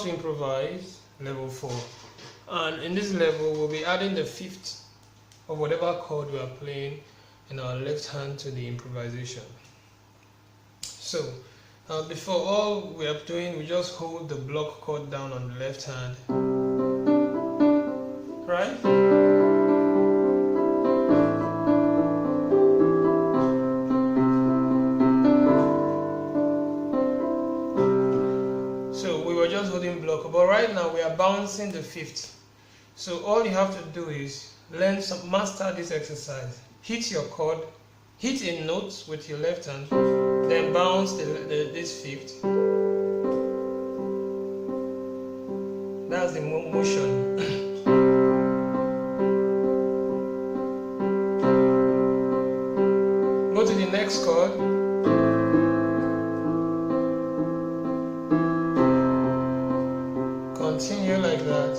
to improvise level 4, and in this level we'll be adding the fifth of whatever chord we are playing in our left hand to the improvisation. So before, all we are doing, we just hold the block chord down on the left hand, right? So we were just holding block, but right now we are bouncing the fifth. So all you have to do is master this exercise. Hit your chord, hit a note with your left hand, then bounce this fifth. That's the motion. Go to the next chord. Continue like that.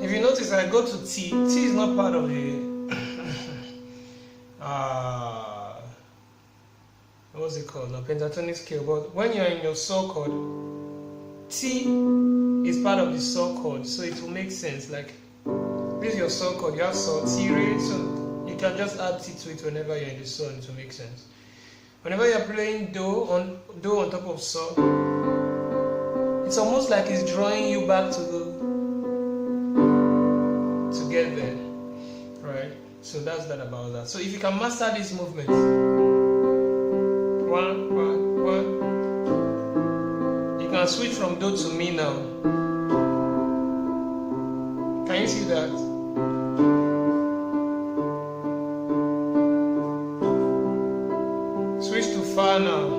If you notice, I go to T. T is not part of the what's it called? No, pentatonic scale. But when you're in your saw chord, T is part of the saw chord, so it will make sense. Like this is your saw chord, you have saw T rate, so you can just add T to it whenever you're in the saw, and it will make sense. Whenever you're playing do on top of saw, it's almost like it's drawing you back to get there, right? So that's that about that. So if you can master this movement, 1, 1, 1, you can switch from do to mi now. Can you see that? Switch to fa now.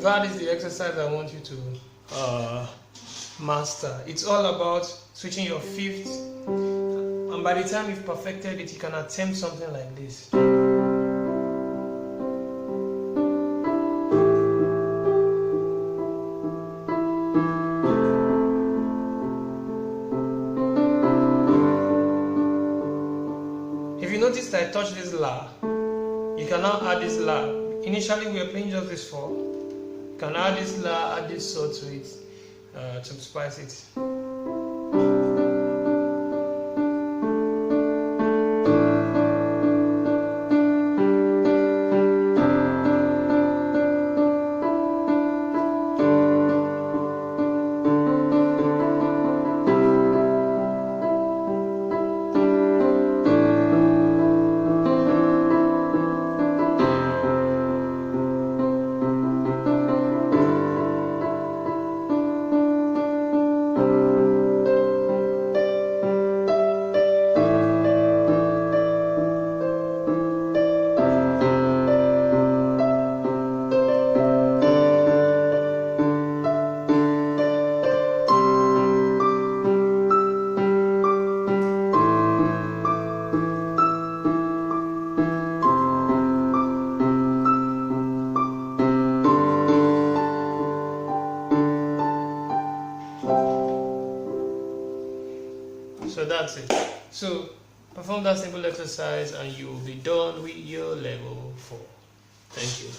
That is the exercise I want you to master. It's all about switching your fifth, and by the time you've perfected it, you can attempt something like this. If you notice that I touch this la, you can now add this la. Initially we were playing just this 4. You can add this la, add this saw to it to spice it. So that's it. So perform that simple exercise and you will be done with your level 4. Thank you.